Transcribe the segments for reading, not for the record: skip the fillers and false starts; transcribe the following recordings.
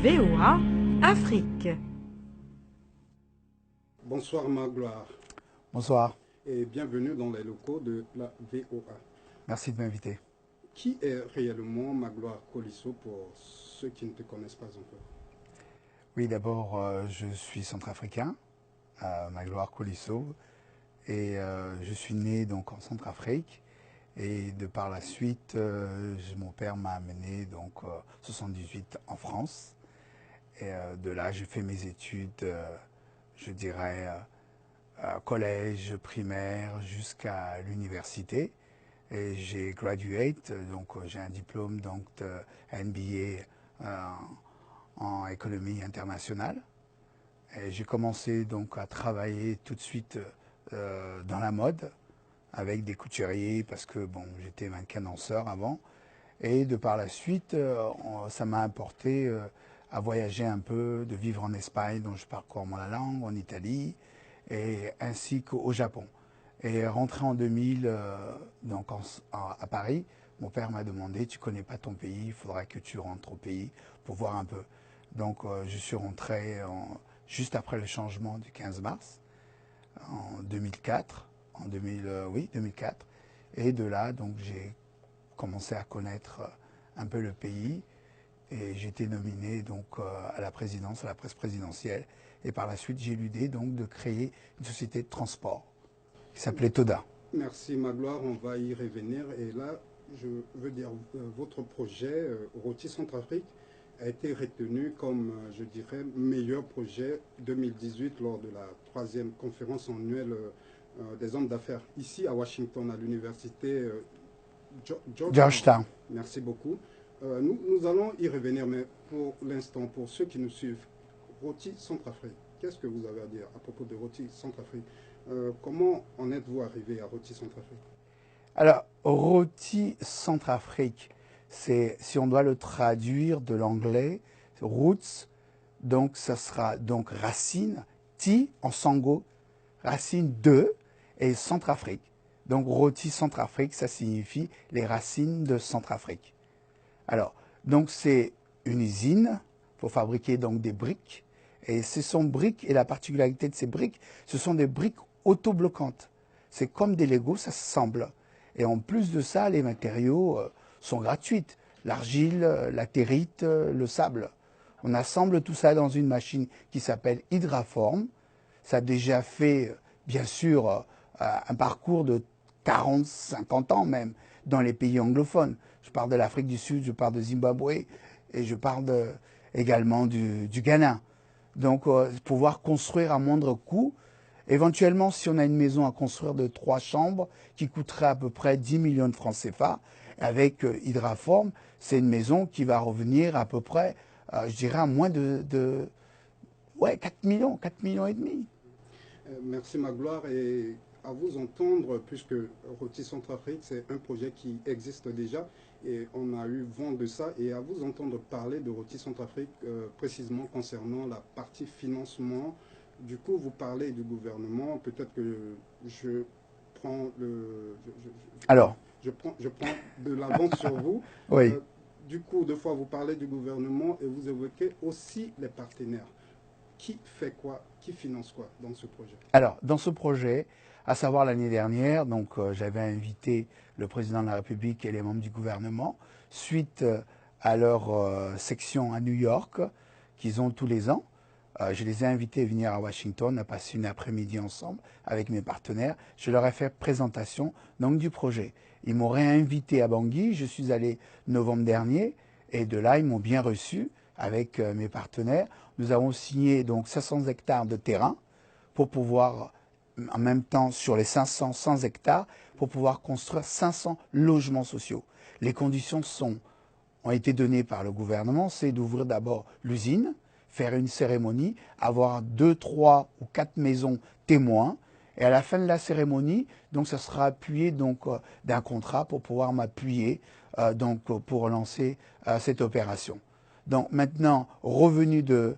VOA Afrique. Bonsoir Magloire. Bonsoir. Et bienvenue dans les locaux de la VOA. Merci de m'inviter. Qui est réellement Magloire Colisso pour ceux qui ne te connaissent pas encore? Oui, d'abord, je suis centrafricain, Magloire Colisso, et je suis né donc en Centrafrique. Et de par la suite, mon père m'a amené donc 78 en France. Et de là, j'ai fait mes études, je dirais, collège, primaire, jusqu'à l'université. Et j'ai graduate, donc j'ai un diplôme donc de MBA en économie internationale. Et j'ai commencé donc à travailler tout de suite dans la mode avec des couturiers parce que bon, j'étais mannequin danseur avant. Et de par la suite, ça m'a apporté à voyager un peu, de vivre en Espagne, dont je parcours la langue, en Italie, et ainsi qu'au Japon. Et rentré en 2000 donc à Paris, mon père m'a demandé, tu connais pas ton pays, il faudra que tu rentres au pays pour voir un peu. Donc je suis rentré juste après le changement du 15 mars, en 2004, oui, 2004. Et de là, donc j'ai commencé à connaître un peu le pays. Et j'ai été nominé donc à la présidence, à la presse présidentielle. Et par la suite, j'ai eu l'idée donc de créer une société de transport qui s'appelait Toda. Merci Magloire, on va y revenir. Et là, je veux dire, votre projet Rôti Centrafrique a été retenu comme, je dirais, meilleur projet 2018 lors de la 3e conférence annuelle des hommes d'affaires ici à Washington, à l'université Georgetown. Merci beaucoup. Nous allons y revenir, mais pour l'instant, pour ceux qui nous suivent, Rôti Centrafrique, qu'est-ce que vous avez à dire à propos de Rôti Centrafrique? Comment en êtes-vous arrivé à Rôti Centrafrique? Alors, Rôti Centrafrique, c'est, si on doit le traduire de l'anglais, roots, donc ça sera donc racine, ti en sango, racine de, et Centrafrique. Donc Rôti Centrafrique, ça signifie les racines de Centrafrique. Alors, donc c'est une usine pour fabriquer donc des briques. Et ce sont briques, et la particularité de ces briques, ce sont des briques autobloquantes. C'est comme des Legos, ça s'assemble. Et en plus de ça, les matériaux sont gratuits. L'argile, la territe, le sable. On assemble tout ça dans une machine qui s'appelle Hydraform. Ça a déjà fait, bien sûr, un parcours de 40, 50 ans même, dans les pays anglophones. Je parle de l'Afrique du Sud, je parle de Zimbabwe, et je parle également du Ghana. Donc, pouvoir construire à moindre coût. Éventuellement, si on a une maison à construire de 3 chambres, qui coûterait à peu près 10 millions de francs CFA, avec Hydraform, c'est une maison qui va revenir à peu près, je dirais, à moins de 4 millions et demi. Merci Magloire, et à vous entendre, puisque Rôti Centrafrique, c'est un projet qui existe déjà, et on a eu vent de ça, et à vous entendre parler de Rôti Centrafrique, précisément concernant la partie financement. Du coup, vous parlez du gouvernement, peut-être que je prends je prends de l'avance sur vous. Oui. Du coup, deux fois, vous parlez du gouvernement et vous évoquez aussi les partenaires. Qui fait quoi, qui finance quoi dans ce projet? Alors, dans ce projet, à savoir l'année dernière, donc j'avais invité le président de la République et les membres du gouvernement suite à leur section à New York qu'ils ont tous les ans. Je les ai invités à venir à Washington, à passer une après-midi ensemble avec mes partenaires. Je leur ai fait présentation donc du projet. Ils m'ont réinvité à Bangui, je suis allé novembre dernier, et de là, ils m'ont bien reçu avec mes partenaires. Nous avons signé donc 500 hectares de terrain pour pouvoir, en même temps, sur les 500 100 hectares, pour pouvoir construire 500 logements sociaux. Les conditions ont été données par le gouvernement, c'est d'ouvrir d'abord l'usine, faire une cérémonie, avoir 2, 3 ou 4 maisons témoins. Et à la fin de la cérémonie, donc ça sera appuyé donc d'un contrat pour pouvoir m'appuyer donc pour lancer cette opération. Donc maintenant, revenu de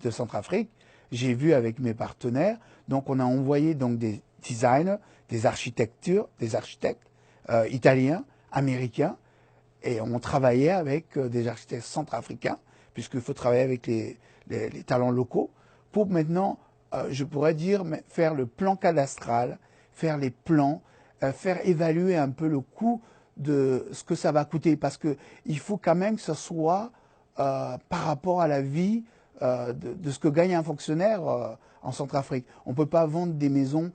Centrafrique, j'ai vu avec mes partenaires, donc on a envoyé donc des designers, des architectes italiens, américains, et on travaillait avec des architectes centrafricains puisqu'il faut travailler avec les talents locaux, pour maintenant, je pourrais dire, faire le plan cadastral, faire les plans, faire évaluer un peu le coût de ce que ça va coûter, parce qu'il faut quand même que ce soit par rapport à la vie de ce que gagne un fonctionnaire en Centrafrique. On ne peut pas vendre des maisons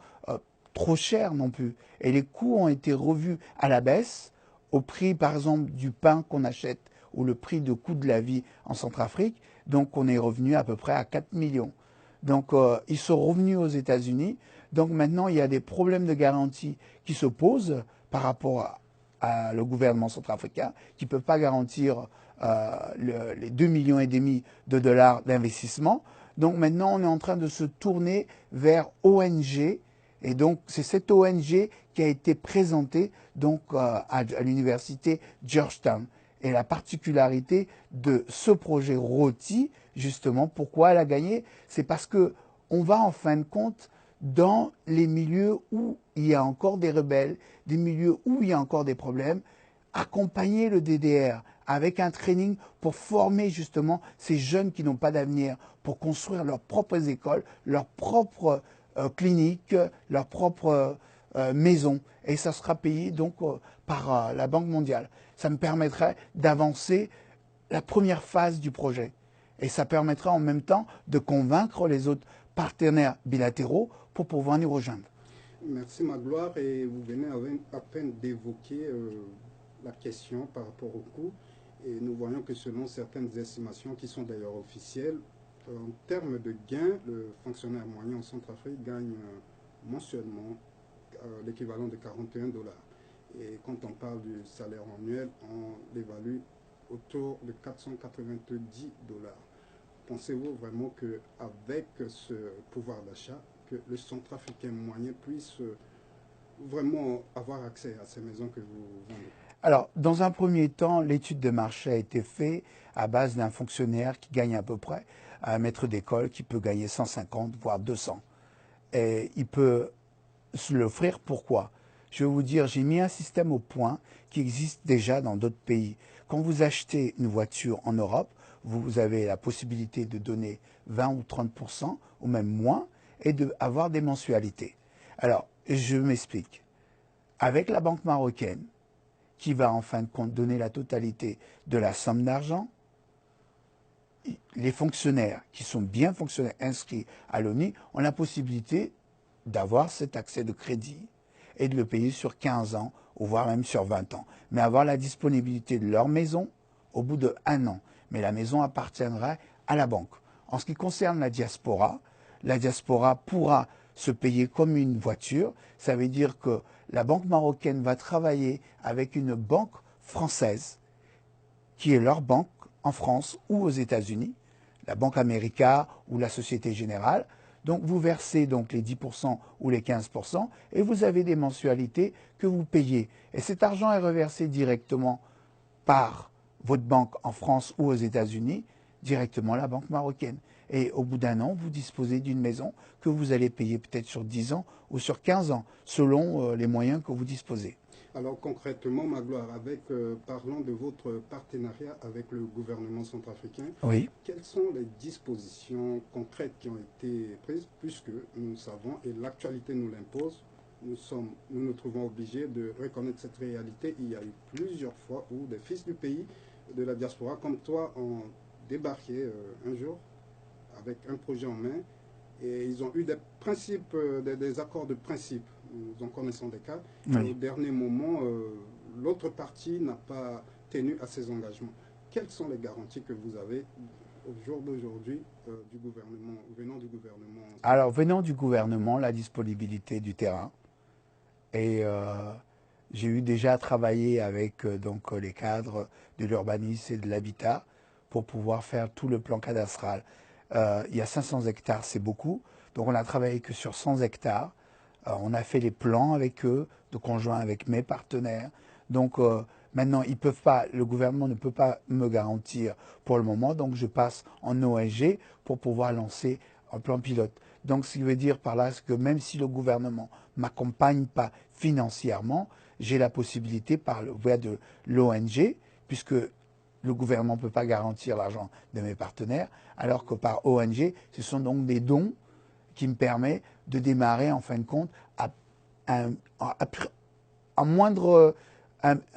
trop chères non plus. Et les coûts ont été revus à la baisse, au prix par exemple du pain qu'on achète ou le prix de coût de la vie en Centrafrique. Donc on est revenu à peu près à 4 millions. Donc ils sont revenus aux États-Unis. Donc maintenant il y a des problèmes de garantie qui se posent par rapport à le gouvernement centrafricain qui ne peut pas garantir les 2,5 millions de dollars d'investissement. Donc maintenant on est en train de se tourner vers ONG. Et donc, c'est cette ONG qui a été présentée donc, à l'université Georgetown. Et la particularité de ce projet ROTI, justement, pourquoi elle a gagné, c'est parce qu'on va en fin de compte dans les milieux où il y a encore des rebelles, des milieux où il y a encore des problèmes, accompagner le DDR avec un training pour former justement ces jeunes qui n'ont pas d'avenir, pour construire leurs propres écoles, leurs propres cliniques, leurs propres maisons. Et ça sera payé donc par la Banque mondiale. Ça me permettrait d'avancer la première phase du projet. Et ça permettra en même temps de convaincre les autres partenaires bilatéraux pour pouvoir nous rejoindre. Merci Magloire. Et vous venez à peine d'évoquer la question par rapport au coût. Et nous voyons que selon certaines estimations qui sont d'ailleurs officielles, en termes de gains, le fonctionnaire moyen en Centrafrique gagne mensuellement l'équivalent de 41 $. Et quand on parle du salaire annuel, on l'évalue autour de 490 $. Pensez-vous vraiment qu'avec ce pouvoir d'achat, que le Centrafricain moyen puisse vraiment avoir accès à ces maisons que vous vendez? Alors, dans un premier temps, l'étude de marché a été faite à base d'un fonctionnaire qui gagne à peu près, un maître d'école qui peut gagner 150, voire 200. Et il peut se l'offrir. Pourquoi? Je vais vous dire, j'ai mis un système au point qui existe déjà dans d'autres pays. Quand vous achetez une voiture en Europe, vous avez la possibilité de donner 20 ou 30%, ou même moins, et d'avoir des mensualités. Alors, je m'explique. Avec la banque marocaine, qui va en fin de compte donner la totalité de la somme d'argent, les fonctionnaires qui sont bien fonctionnaires inscrits à l'ONU ont la possibilité d'avoir cet accès de crédit et de le payer sur 15 ans, ou voire même sur 20 ans. Mais avoir la disponibilité de leur maison au bout d'1 an. Mais la maison appartiendra à la banque. En ce qui concerne la diaspora pourra se payer comme une voiture. Ça veut dire que la banque marocaine va travailler avec une banque française, qui est leur banque en France ou aux États-Unis, la Banque America ou la Société Générale. Donc vous versez donc les 10% ou les 15% et vous avez des mensualités que vous payez. Et cet argent est reversé directement par votre banque en France ou aux États-Unis, directement à la banque marocaine. Et au bout d'1 an, vous disposez d'une maison que vous allez payer peut-être sur 10 ans ou sur 15 ans, selon les moyens que vous disposez. Alors concrètement, Magloire, parlons de votre partenariat avec le gouvernement centrafricain. Oui. Quelles sont les dispositions concrètes qui ont été prises, puisque nous savons, et l'actualité nous l'impose, nous nous trouvons obligés de reconnaître cette réalité. Il y a eu plusieurs fois où des fils du pays, de la diaspora, comme toi, ont débarqué un jour avec un projet en main, et ils ont eu des principes, des accords de principe. Nous en connaissons des cas. Oui. Au dernier moment, l'autre partie n'a pas tenu à ses engagements. Quelles sont les garanties que vous avez au jour d'aujourd'hui venant du gouvernement? Alors, venant du gouvernement, la disponibilité du terrain. Et j'ai eu déjà travaillé avec donc, les cadres de l'urbanisme et de l'habitat pour pouvoir faire tout le plan cadastral. Il y a 500 hectares, c'est beaucoup. Donc on a travaillé que sur 100 hectares. On a fait les plans avec eux, de conjoint avec mes partenaires. Donc maintenant, le gouvernement ne peut pas me garantir pour le moment. Donc je passe en ONG pour pouvoir lancer un plan pilote. Donc ce qui veut dire par là que même si le gouvernement ne m'accompagne pas financièrement, j'ai la possibilité par le voie de l'ONG, puisque le gouvernement ne peut pas garantir l'argent de mes partenaires, alors que par ONG, ce sont donc des dons qui me permettent de démarrer, en fin de compte,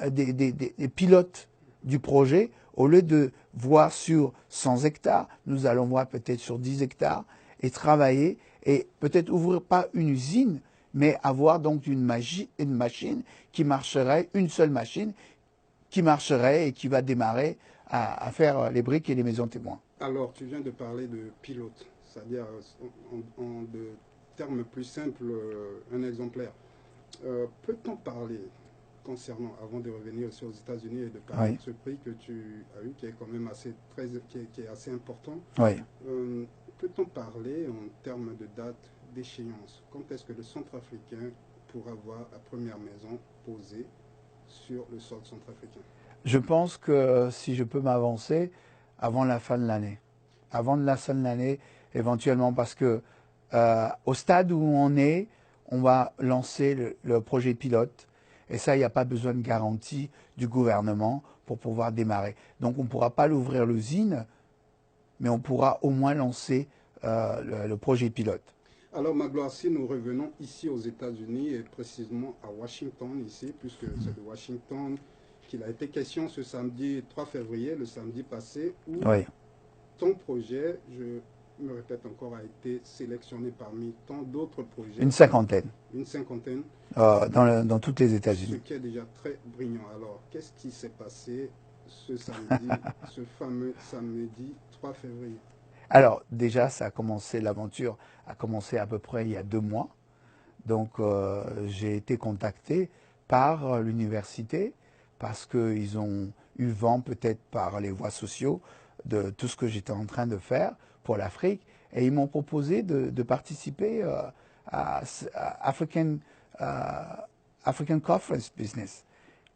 des pilotes du projet. Au lieu de voir sur 100 hectares, nous allons voir peut-être sur 10 hectares et travailler et peut-être ouvrir pas une usine, mais avoir donc une machine qui marcherait, une seule machine qui marcherait et qui va démarrer à faire les briques et les maisons témoins. Alors, tu viens de parler de pilote, c'est-à-dire en de termes plus simples, un exemplaire. Peut-on parler concernant, avant de revenir aussi aux États-Unis et de parler de ce prix que tu as eu, qui est quand même qui est assez important, peut-on parler en termes de date d'échéance? Quand est-ce que le Centrafricain pourra voir la première maison posée sur le sol centrafricain? Je pense que si je peux m'avancer, avant la fin de l'année. Avant la fin de l'année, éventuellement, parce que au stade où on est, on va lancer le projet pilote. Et ça, il n'y a pas besoin de garantie du gouvernement pour pouvoir démarrer. Donc on ne pourra pas l'ouvrir l'usine, mais on pourra au moins lancer le projet pilote. Alors Magloire, si nous revenons ici aux États-Unis et précisément à Washington ici, puisque c'est de Washington qu'il a été question ce samedi 3 février, le samedi passé, où ton projet, je me répète encore, a été sélectionné parmi tant d'autres projets. Une cinquantaine. Une cinquantaine. Dans toutes les États-Unis. Ce qui est déjà très brillant. Alors, qu'est-ce qui s'est passé ce samedi, ce fameux samedi 3 février? Alors, déjà, ça a commencé, l'aventure a commencé à peu près il y a 2 mois. Donc, j'ai été contacté par l'université parce qu'ils ont eu vent, peut-être par les voies sociaux, de tout ce que j'étais en train de faire pour l'Afrique. Et ils m'ont proposé de participer à African Conference Business.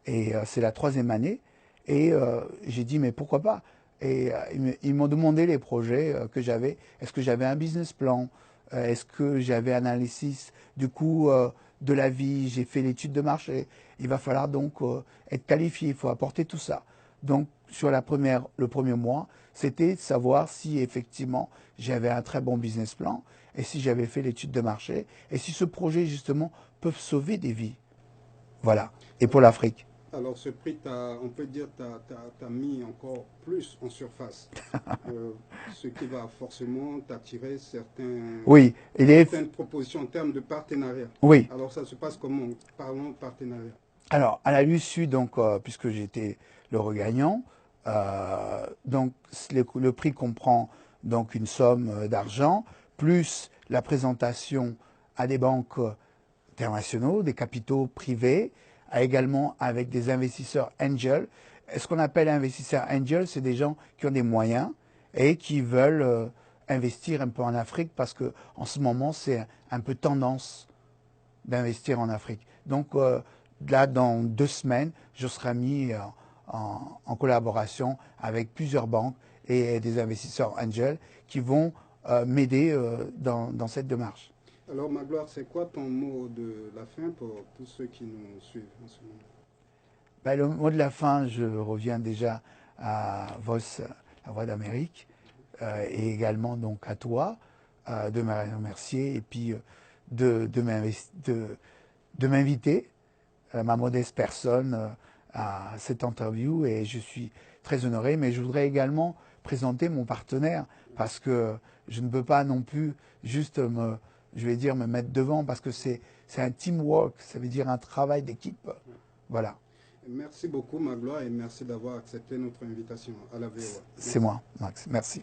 Et c'est la 3e année. Et j'ai dit, mais pourquoi pas? Et ils m'ont demandé les projets que j'avais. Est-ce que j'avais un business plan? Est-ce que j'avais un analyse du coût de la vie? J'ai fait l'étude de marché. Il va falloir donc être qualifié. Il faut apporter tout ça. Donc, sur le premier mois, c'était de savoir si effectivement j'avais un très bon business plan et si j'avais fait l'étude de marché et si ce projet justement peut sauver des vies. Voilà. Et pour l'Afrique. Alors ce prix, on peut dire, t'as mis encore plus en surface, ce qui va forcément t'attirer certaines propositions en termes de partenariat. Oui. Alors ça se passe comment? Parlons de partenariat. Alors à l'issue, donc, puisque j'étais le regagnant, donc le prix comprend donc une somme d'argent plus la présentation à des banques internationaux, des capitaux privés, également avec des investisseurs angels. Ce qu'on appelle investisseurs angels, c'est des gens qui ont des moyens et qui veulent investir un peu en Afrique parce que en ce moment, c'est un peu tendance d'investir en Afrique. Donc là, dans 2 semaines, je serai mis en collaboration avec plusieurs banques et des investisseurs angels qui vont m'aider dans cette démarche. Alors Magloire, c'est quoi ton mot de la fin pour tous ceux qui nous suivent en ce moment? Ben, le mot de la fin, je reviens déjà à VOS, la Voix d'Amérique, et également donc à toi, de me remercier et puis de m'inviter, ma modeste personne, à cette interview, et je suis très honoré. Mais je voudrais également présenter mon partenaire parce que je ne peux pas non plus juste me mettre devant parce que c'est un teamwork, ça veut dire un travail d'équipe. Voilà. Merci beaucoup Magloire et merci d'avoir accepté notre invitation à la VOA. C'est moi, Max. Merci.